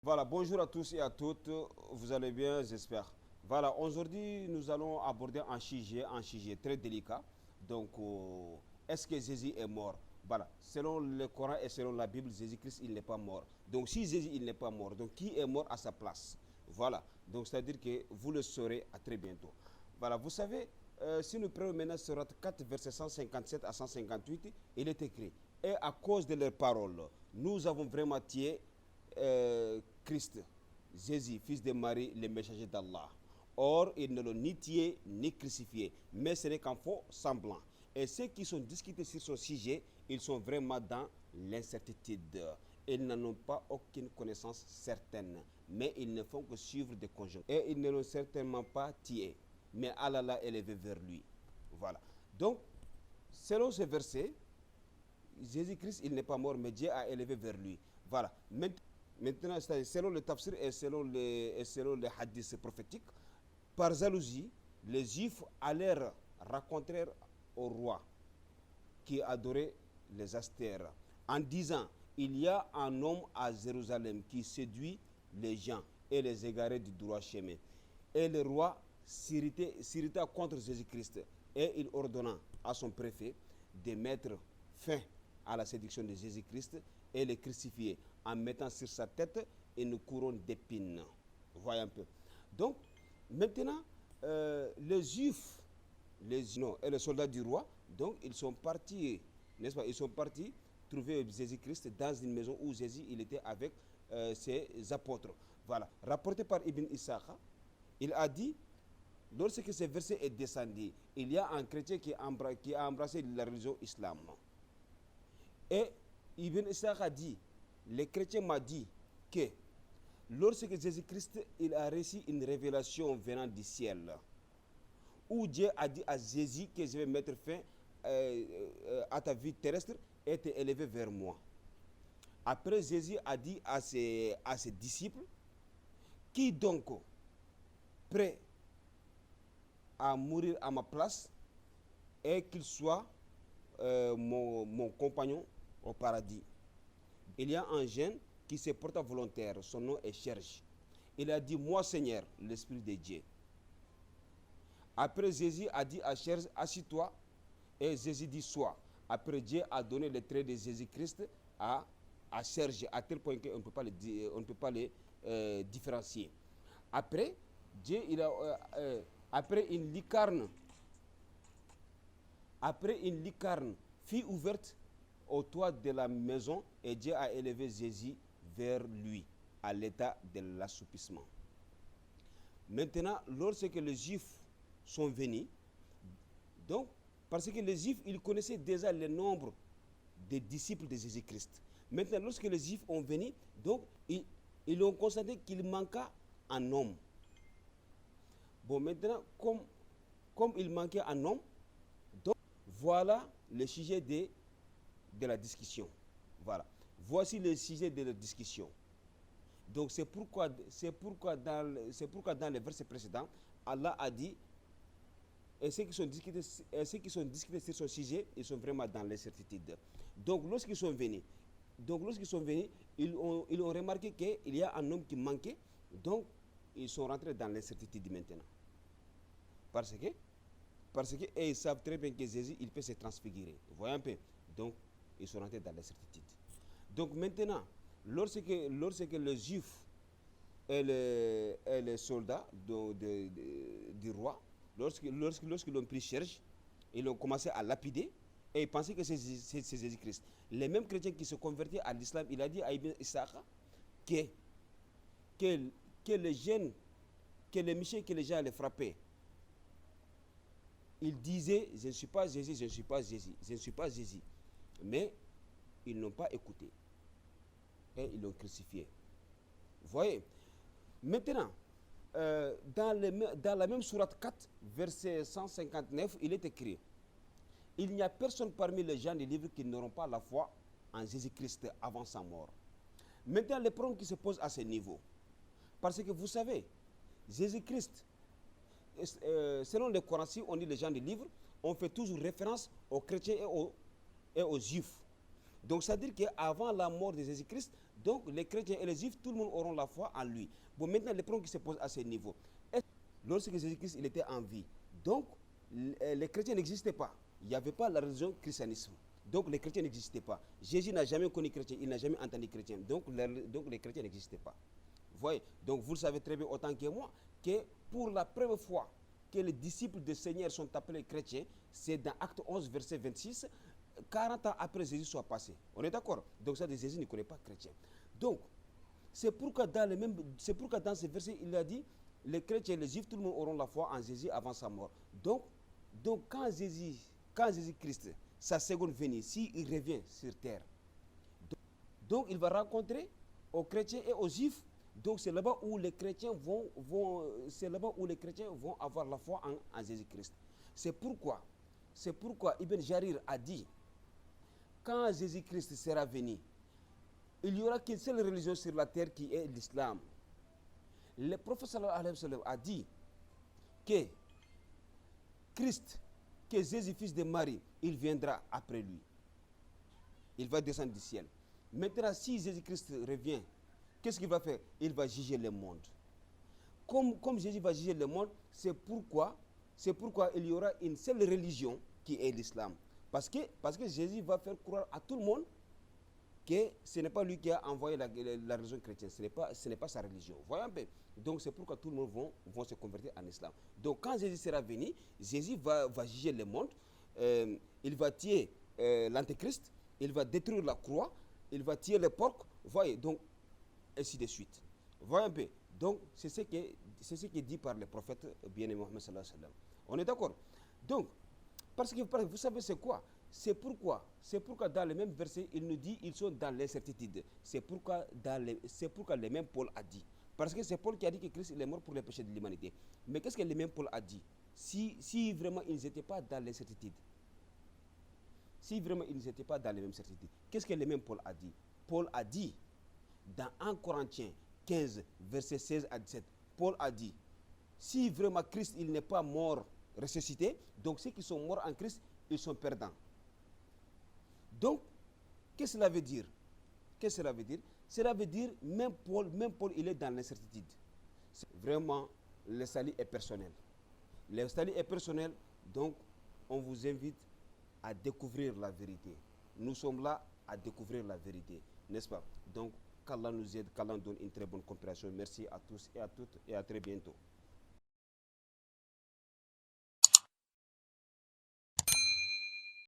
Voilà, bonjour à tous et à toutes. Vous allez bien, j'espère. Voilà, aujourd'hui, nous allons aborder un sujet très délicat. Donc, est-ce que Jésus est mort? Voilà, selon le Coran et selon la Bible, Jésus-Christ, il n'est pas mort. Donc, si Jésus, il n'est pas mort, donc qui est mort à sa place? Voilà, donc c'est-à-dire que vous le saurez à très bientôt. Voilà, vous savez, si nous prenons maintenant Surat 4, versets 157 à 158, il est écrit, et à cause de leurs paroles, nous avons vraiment tué Christ, Jésus, fils de Marie, le messager d'Allah. Or, ils ne l'ont ni tué ni crucifié, mais ce n'est qu'un faux semblant. Et ceux qui sont discutés sur ce sujet, ils sont vraiment dans l'incertitude. Ils n'en ont pas aucune connaissance certaine, mais ils ne font que suivre des conjonctures. Et ils ne l'ont certainement pas tué, mais Allah l'a élevé vers lui. Voilà. Donc, selon ce verset, Jésus-Christ, il n'est pas mort, mais Dieu a élevé vers lui. Voilà. Maintenant, selon le tafsir et selon les hadiths prophétiques, par jalousie, les Juifs allèrent raconter au roi qui adorait les astères en disant, il y a un homme à Jérusalem qui séduit les gens et les égarait du droit chemin. Et le roi s'irrita contre Jésus-Christ et il ordonna à son préfet de mettre fin à la séduction de Jésus-Christ et le crucifier en mettant sur sa tête une couronne d'épines. Voyez un peu. Donc, maintenant, les Juifs, et les soldats du roi, donc ils sont partis, n'est-ce pas, ils sont partis trouver Jésus-Christ dans une maison où Jésus il était avec ses apôtres. Voilà. Rapporté par Ibn Ishaq, il a dit, lorsque ce verset est descendu, il y a un chrétien qui a embrassé la religion islam. Et Ibn Ishaq a dit, le chrétien m'a dit que lorsque Jésus-Christ il a reçu une révélation venant du ciel, où Dieu a dit à Jésus que je vais mettre fin à ta vie terrestre et te élever vers moi. Après, Jésus a dit à ses disciples, qui donc prêt à mourir à ma place et qu'il soit mon compagnon au paradis. Il y a un jeune qui se porte volontaire, son nom est Serge. Il a dit, moi Seigneur, l'Esprit de Dieu. Après Jésus a dit à Serge, assis-toi, et Jésus dit, sois. Après Dieu a donné les traits de Jésus-Christ à Serge, à tel point qu'on ne peut pas les différencier. Après, Dieu, après une lucarne fut ouverte au toit de la maison et Dieu a élevé Jésus vers lui à l'état de l'assoupissement. Maintenant, lorsque les Juifs sont venus, donc, parce que les Juifs, ils connaissaient déjà le nombre des disciples de Jésus-Christ. Maintenant, lorsque les Juifs ont venu, donc, ils ont constaté qu'il manquait un homme. Bon, maintenant, comme il manquait un homme, donc, voilà le sujet de la discussion. Voilà. Voici le sujet de la discussion. Donc c'est pourquoi dans les versets précédents, Allah a dit, et ceux qui sont discutés sur ce sujet, ils sont vraiment dans l'incertitude. Donc lorsqu'ils sont venus, ils ont remarqué qu'il y a un homme qui manquait, donc ils sont rentrés dans l'incertitude maintenant. Parce que et ils savent très bien que Jésus, il peut se transfigurer. Vous voyez un peu. Donc, ils sont rentrés dans l'incertitude. Donc maintenant, lorsque les Juifs et les soldats du roi, lorsqu'ils ont pris Serge, ils ont commencé à lapider et ils pensaient que c'est Jésus-Christ. Les mêmes chrétiens qui se convertis à l'islam, il a dit à Ibn Ishaq que les jeunes, que les méchants que les gens allaient frapper, ils disaient, je ne suis pas Jésus, je ne suis pas Jésus, je ne suis pas Jésus. Mais ils n'ont pas écouté. Et ils l'ont crucifié. Vous voyez. Maintenant, dans la même sourate 4, verset 159, il est écrit, il n'y a personne parmi les gens des livres qui n'auront pas la foi en Jésus-Christ avant sa mort. Maintenant, le problème qui se pose à ce niveau, parce que vous savez, Jésus-Christ, selon le Coran, si on dit les gens des livres, on fait toujours référence aux chrétiens et aux juifs. Donc, c'est-à-dire qu'avant la mort de Jésus-Christ, Donc les chrétiens et les juifs, tout le monde auront la foi en lui. Bon, maintenant, le problème qui se pose à ce niveau, lorsque Jésus-Christ il était en vie, donc les chrétiens n'existaient pas. Il n'y avait pas la religion christianisme. Donc les chrétiens n'existaient pas. Jésus n'a jamais connu chrétien, il n'a jamais entendu chrétien. Donc les chrétiens n'existaient pas. Vous voyez, donc vous le savez très bien autant que moi, que pour la première fois que les disciples du Seigneur sont appelés chrétiens, c'est dans Acte 11, verset 26, 40 ans après Jésus soit passé. On est d'accord? Donc ça, Jésus ne connaît pas chrétien. Donc, c'est pourquoi dans ce verset, il a dit, les chrétiens, les juifs, tout le monde auront la foi en Jésus avant sa mort. Donc quand Jésus-Christ, sa seconde venue, s'il revient sur terre, donc il va rencontrer aux chrétiens et aux juifs. Donc c'est là-bas où les chrétiens vont avoir la foi en Jésus-Christ. C'est pourquoi Ibn Jarir a dit, quand Jésus-Christ sera venu, il n'y aura qu'une seule religion sur la terre qui est l'islam. Le prophète sallallahu alayhi wa sallam a dit que Christ, que Jésus, fils de Marie, il viendra après lui. Il va descendre du ciel. Maintenant, si Jésus-Christ revient, qu'est-ce qu'il va faire? Il va juger le monde. Comme Jésus va juger le monde, c'est pourquoi il y aura une seule religion qui est l'islam. Parce que Jésus va faire croire à tout le monde que ce n'est pas lui qui a envoyé la religion chrétienne, ce n'est pas sa religion. Voyez un peu. Donc c'est pourquoi tout le monde vont se convertir en islam. Donc quand Jésus sera venu, Jésus va juger le monde, il va tuer l'antéchrist, il va détruire la croix, il va tuer les porcs, voyez, donc ainsi de suite. Voyez un peu. Donc c'est ce qui est dit par le prophète bien-aimé Mohammed sallallahu alayhi wa sallam. On est d'accord? Donc, parce que vous savez c'est quoi? C'est pourquoi dans le même verset, il nous dit ils sont dans l'incertitude. C'est pourquoi le même Paul a dit. Parce que c'est Paul qui a dit que Christ il est mort pour les péchés de l'humanité. Mais qu'est-ce que le même Paul a dit? Si vraiment ils n'étaient pas dans l'incertitude, qu'est-ce que le même Paul a dit? Paul a dit, dans 1 Corinthiens 15, verset 16 à 17, Paul a dit, si vraiment Christ il n'est pas mort, ressuscité, donc ceux qui sont morts en Christ, ils sont perdants. Donc, qu'est-ce que cela veut dire? Cela veut dire, même Paul, il est dans l'incertitude. Vraiment, le salut est personnel. Le salut est personnel, donc on vous invite à découvrir la vérité. Nous sommes là à découvrir la vérité, n'est-ce pas? Donc, qu'Allah nous aide, qu'Allah nous donne une très bonne compréhension. Merci à tous et à toutes et à très bientôt.